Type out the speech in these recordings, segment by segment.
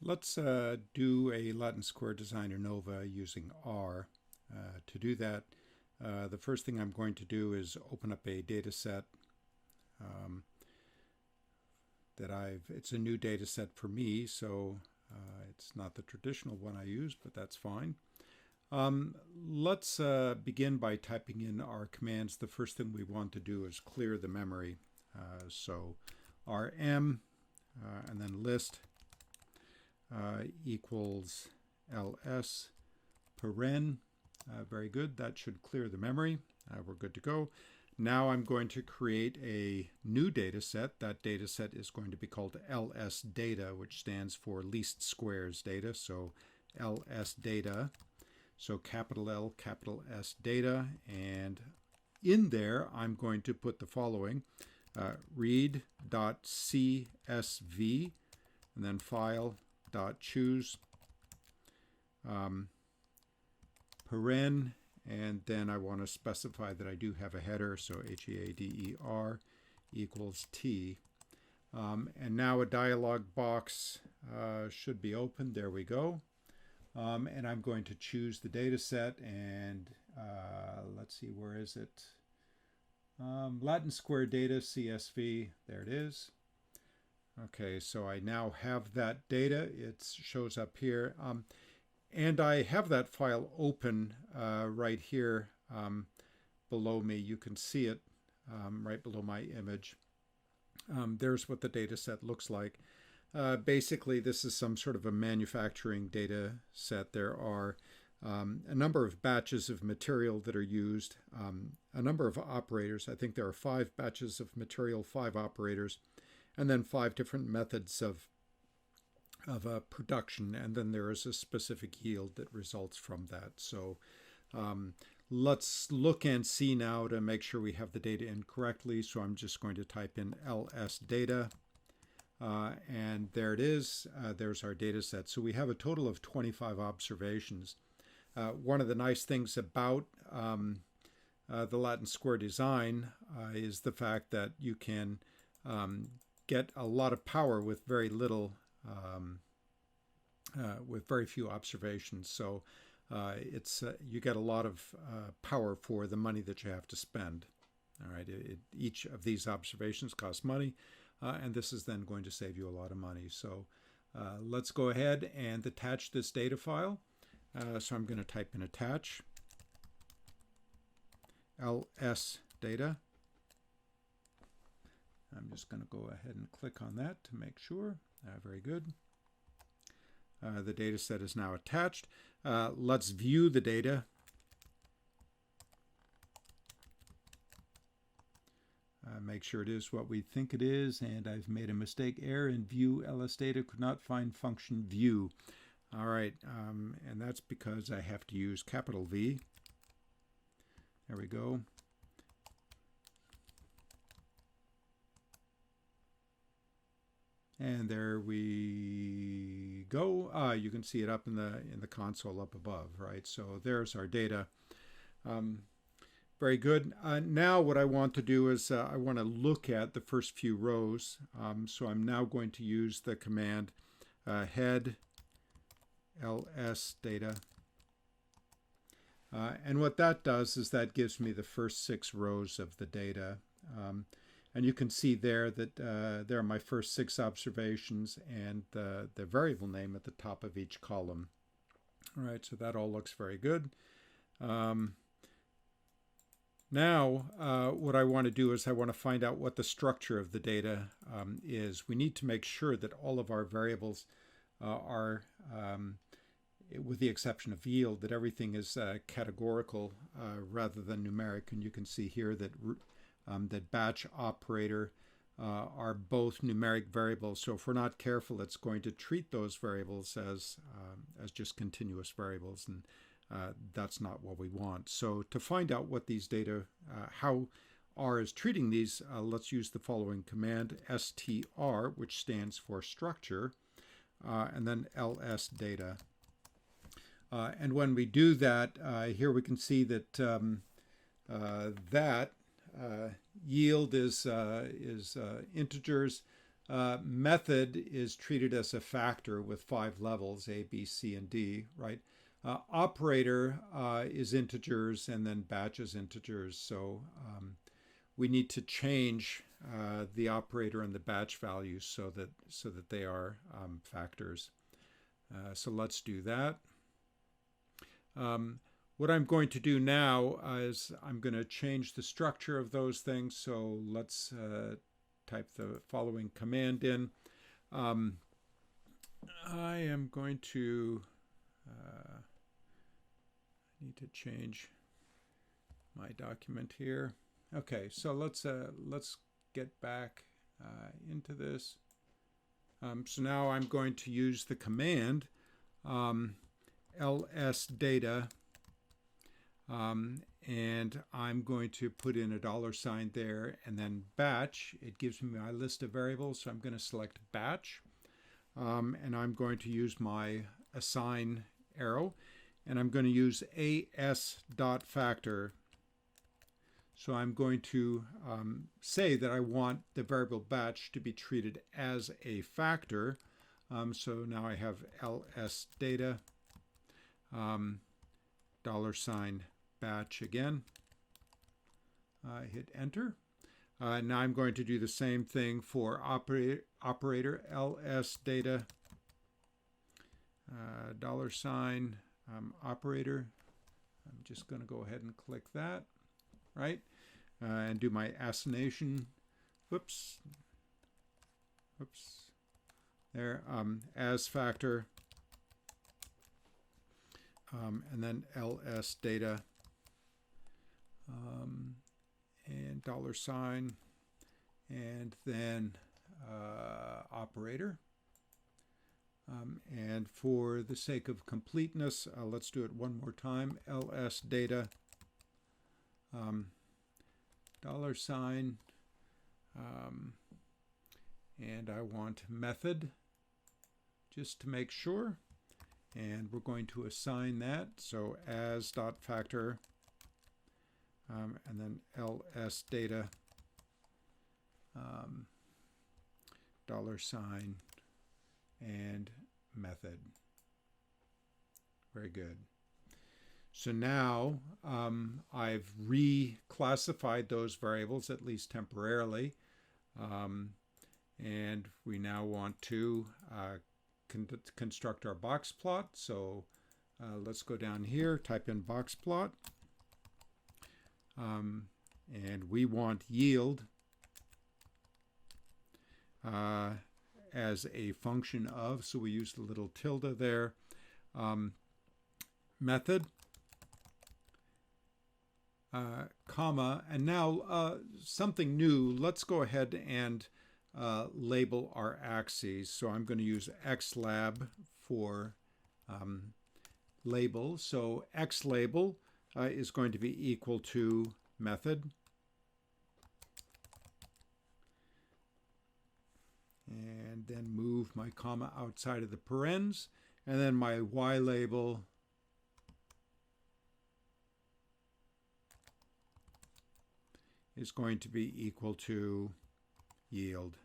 Let's do a LatinSquareDesign or Nova using R. To do that, the first thing I'm going to do is open up a data set um, it's a new data set for me, so it's not the traditional one I use, but that's fine. Let's begin by typing in our commands. The first thing we want to do is clear the memory. So rm and then list equals ls paren. Very good. That should clear the memory. We're good to go. Now I'm going to create a new data set. That data set is going to be called ls data, which stands for least squares data. So ls data. So capital L, capital S data. And in there, I'm going to put the following. Read.csv and then file.choose paren, and then I want to specify that I do have a header, so header equals t. And now a dialog box should be open. There we go. And I'm going to choose the data set, and let's see, where is it? Latin Square Data CSV, there it is. Okay, so I now have that data. It shows up here. And I have that file open right here below me. You can see it right below my image. There's what the data set looks like. Basically, this is some sort of a manufacturing data set. There are a number of batches of material that are used, a number of operators. I think there are 5 batches of material, 5 operators, and then 5 different methods of production, and then there is a specific yield that results from that. So let's look and see now to make sure we have the data in correctly. So I'm just going to type in ls data, and there it is. There's our data set. So we have a total of 25 observations. One of the nice things about the LatinSquareDesign is the fact that you can get a lot of power with very little, with very few observations. So you get a lot of power for the money that you have to spend. All right, each of these observations costs money, and this is then going to save you a lot of money. So let's go ahead and attach this data file. So I'm going to type in attach ls data. I'm just going to go ahead and click on that to make sure. Very good. The data set is now attached. Let's view the data. Make sure it is what we think it is, and I've made a mistake. Error in view ls data, could not find function view. All right, and that's because I have to use capital V. There we go. And there we go. You can see it up in the console up above, right? So there's our data. Very good. Now what I want to do is I want to look at the first few rows. So I'm now going to use the command head ls data. And what that does is that gives me the first 6 rows of the data. And you can see there that there are my first 6 observations and the variable name at the top of each column. All right, so that all looks very good. Now, what I want to do is I want to find out what the structure of the data is. We need to make sure that all of our variables are, with the exception of yield, that everything is categorical rather than numeric. And you can see here that that batch operator are both numeric variables. So if we're not careful, it's going to treat those variables as just continuous variables, and that's not what we want. So to find out what these data, how R is treating these, let's use the following command, str, which stands for structure, and then ls data. And when we do that, here we can see that that yield is integers, Method is treated as a factor with 5 levels, A, B, C, and D, right? Operator is integers, and then batch is integers. So we need to change the operator and the batch values so that they are factors. So let's do that. What I'm going to do now is I'm going to change the structure of those things. So let's type the following command in. I am going to need to change my document here. Okay, so let's get back into this. So now I'm going to use the command ls data, and I'm going to put in a $sign there, and then batch. It gives me my list of variables, so I'm going to select batch, and I'm going to use my assign arrow, and I'm going to use as.factor. So I'm going to say that I want the variable batch to be treated as a factor. So now I have ls data, $sign batch again. Hit enter. Now I'm going to do the same thing for operator ls data, $sign operator. I'm just going to go ahead and click that, right? And do my assignation. Whoops. There, as factor. And then ls data, and $sign, and then operator. And for the sake of completeness, let's do it one more time. ls data, $sign, and I want method, just to make sure. And we're going to assign that. So as.factor, and then ls data, $sign, and method. Very good. So now I've reclassified those variables, at least temporarily. And we now want to construct our box plot. So let's go down here, type in box plot, and we want yield as a function of, so we use the little tilde there, method, comma, and now something new. Let's go ahead and label our axes. So I'm going to use xlab for label. So xlabel is going to be equal to method, and then move my comma outside of the parens, and then my y label is going to be equal to yield.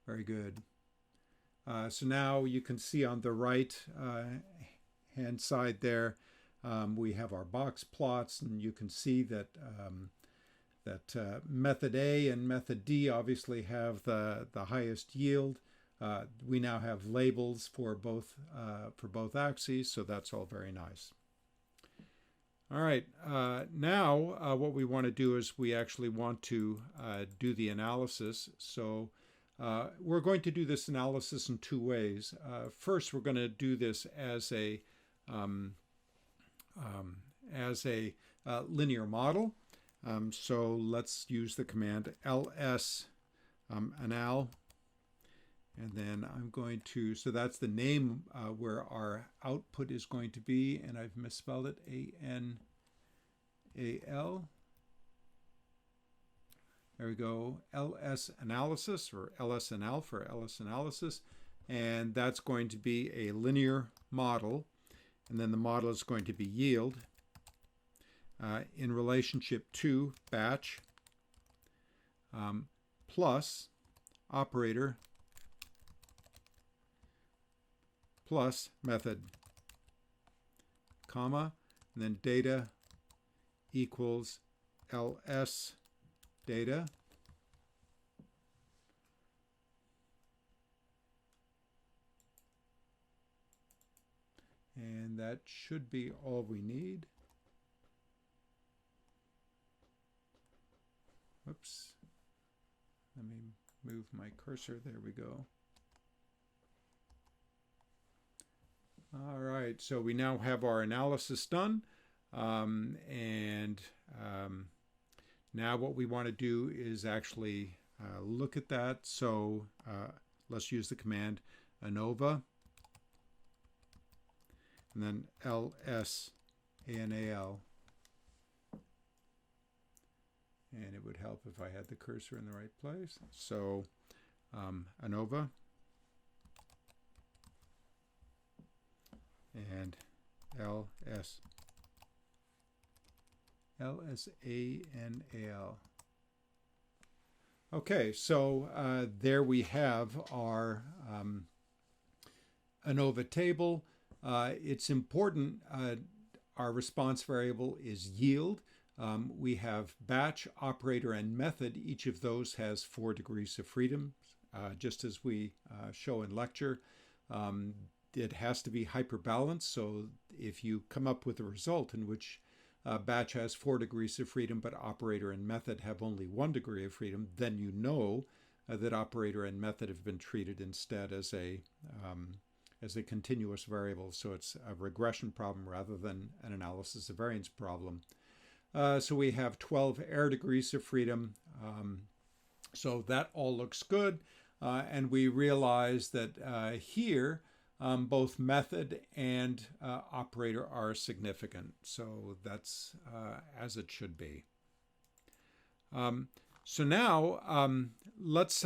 Very good. So now you can see on the right hand side there, we have our box plots, and you can see that method A and method D obviously have the highest yield. We now have labels for both axes, so that's all very nice. All right, now what we want to do is we actually want to do the analysis. So we're going to do this analysis in two ways. First, we're going to do this as a linear model. So let's use the command ls anal, and then I'm going to, so that's the name where our output is going to be, and I've misspelled it, A-N-A-L. There we go, ls analysis, or lsnal for ls analysis, and that's going to be a linear model, and then the model is going to be yield in relationship to batch. plus operator plus method, comma, and then data equals ls data. And that should be all we need. Whoops. Let me move my cursor. There we go. All right, so we now have our analysis done. Now what we want to do is actually look at that. So let's use the command ANOVA and then ls ANAL. And it would help if I had the cursor in the right place. So ANOVA and LSANAL. Okay, so there we have our ANOVA table. It's important, our response variable is yield. We have batch, operator, and method. Each of those has 4 degrees of freedom, just as we show in lecture. It has to be hyperbalanced, so if you come up with a result in which batch has 4 degrees of freedom, but operator and method have only 1 degree of freedom, then you know that operator and method have been treated instead as a continuous variable. So it's a regression problem rather than an analysis of variance problem. So we have 12 error degrees of freedom. So that all looks good. And we realize that here, both method and operator are significant. So that's as it should be. So now let's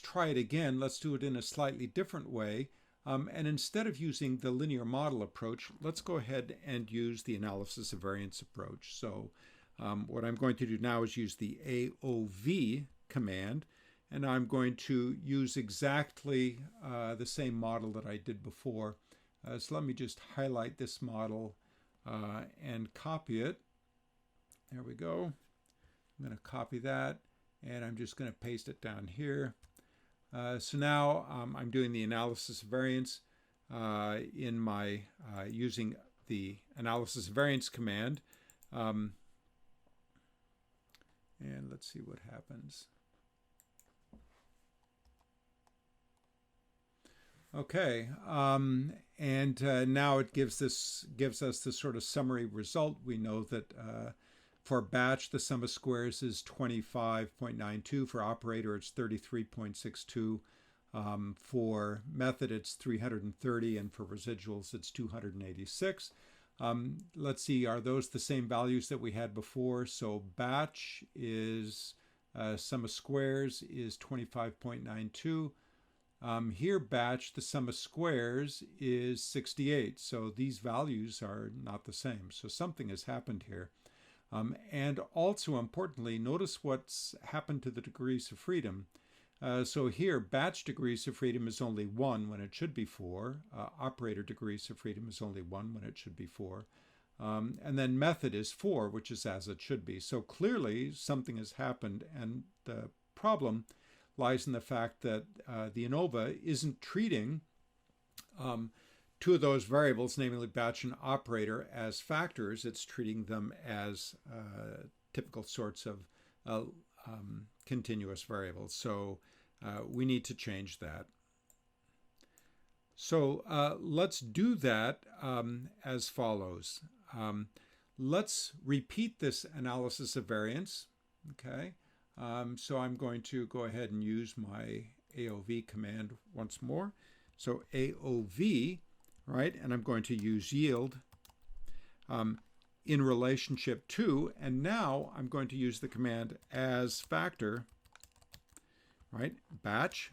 try it again. Let's do it in a slightly different way. And instead of using the linear model approach, let's go ahead and use the analysis of variance approach. So what I'm going to do now is use the AOV command, and I'm going to use exactly the same model that I did before. So let me just highlight this model and copy it. There we go. I'm going to copy that, and I'm just going to paste it down here. So now I'm doing the analysis of variance in my using the analysis of variance command. And let's see what happens. Okay, and now it gives us this sort of summary result. We know that for batch, the sum of squares is 25.92. For operator, it's 33.62. For method, it's 330. And for residuals, it's 286. Let's see, are those the same values that we had before? So batch is, sum of squares is 25.92. Here, batch, the sum of squares is 68. So these values are not the same. So something has happened here. And also importantly, notice what's happened to the degrees of freedom. So here, batch degrees of freedom is only 1 when it should be 4. Operator degrees of freedom is only 1 when it should be 4. And then method is 4, which is as it should be. So clearly something has happened, and the problem lies in the fact that the ANOVA isn't treating 2 of those variables, namely batch and operator, as factors. It's treating them as typical sorts of continuous variables. So we need to change that. So let's do that as follows. Let's repeat this analysis of variance. Okay. So I'm going to go ahead and use my AOV command once more. So AOV, right, and I'm going to use yield in relationship to, and now I'm going to use the command as factor, right, batch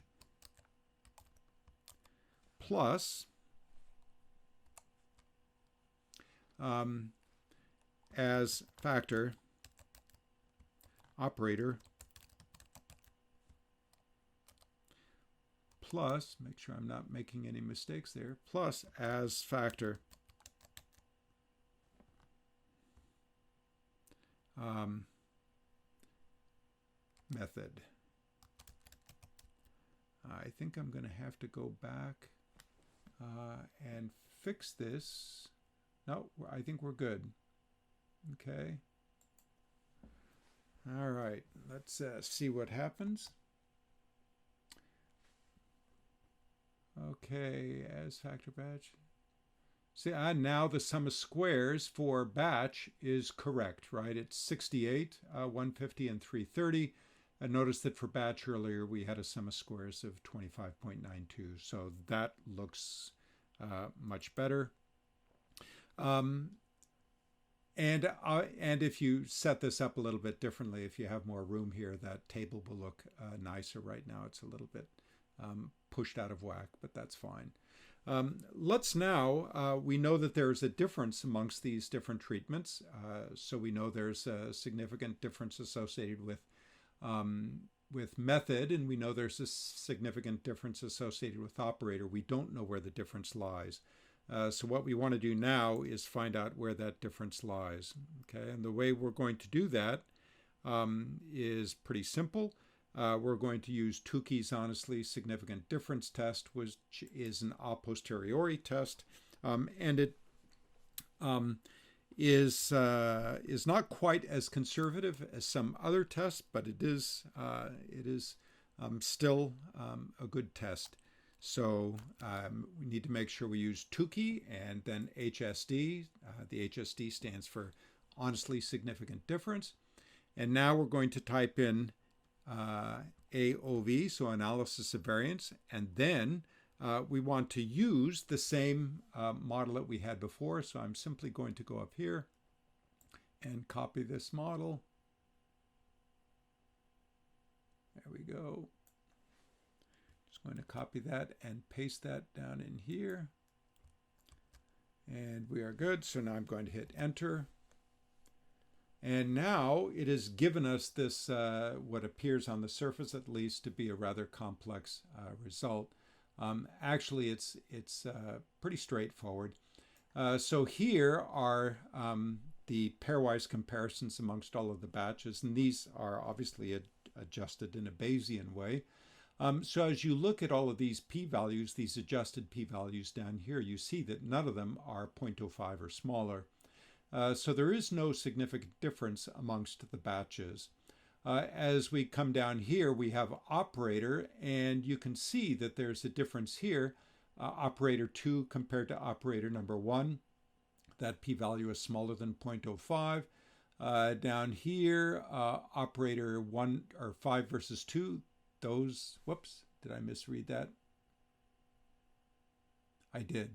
plus as factor operator plus, make sure I'm not making any mistakes there, plus as factor method. I think I'm going to have to go back and fix this. No, I think we're good. Okay. All right, let's see what happens. Okay, as factor batch. See, now the sum of squares for batch is correct, right? It's 68, 150, and 330. And notice that for batch earlier, we had a sum of squares of 25.92. So that looks much better. And if you set this up a little bit differently, if you have more room here, that table will look nicer. Right now it's a little bit pushed out of whack, but that's fine. Let's now, we know that there's a difference amongst these different treatments. So we know there's a significant difference associated with method, and we know there's a significant difference associated with operator. We don't know where the difference lies. So what we want to do now is find out where that difference lies. Okay, and the way we're going to do that is pretty simple. We're going to use Tukey's honestly significant difference test, which is an a posteriori test, and it is not quite as conservative as some other tests, but it is still a good test. So we need to make sure we use Tukey and then HSD. The HSD stands for honestly significant difference. And now we're going to type in AOV, so analysis of variance, and then we want to use the same model that we had before. So I'm simply going to go up here and copy this model. There we go. Just going to copy that and paste that down in here. And we are good. So now I'm going to hit enter. And now it has given us this, what appears on the surface at least to be a rather complex result. Actually, it's pretty straightforward. So here are the pairwise comparisons amongst all of the batches, and these are obviously adjusted in a Bayesian way. So as you look at all of these p-values, these adjusted p-values down here, you see that none of them are 0.05 or smaller. So there is no significant difference amongst the batches. As we come down here, we have operator, and you can see that there's a difference here. Operator 2 compared to operator number 1. That p-value is smaller than 0.05. Down here, operator 1 or 5 versus 2. Those, whoops, did I misread that? I did.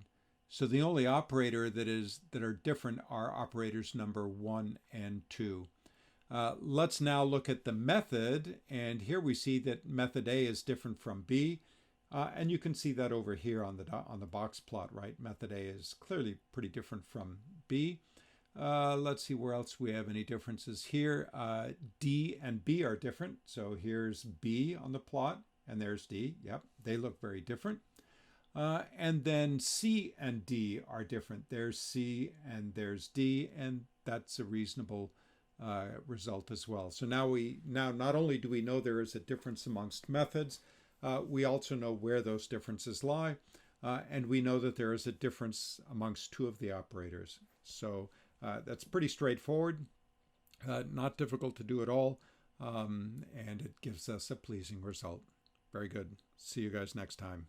So the only operator that are different are operators number 1 and 2. Let's now look at the method, and here we see that method A is different from B, and you can see that over here on the box plot, right? Method A is clearly pretty different from B. Let's see where else we have any differences here. D and B are different, so here's B on the plot, and there's D. Yep, they look very different. And then C and D are different. There's C and there's D, and that's a reasonable result as well. So now not only do we know there is a difference amongst methods, we also know where those differences lie, and we know that there is a difference amongst two of the operators. So that's pretty straightforward, not difficult to do at all, and it gives us a pleasing result. Very good. See you guys next time.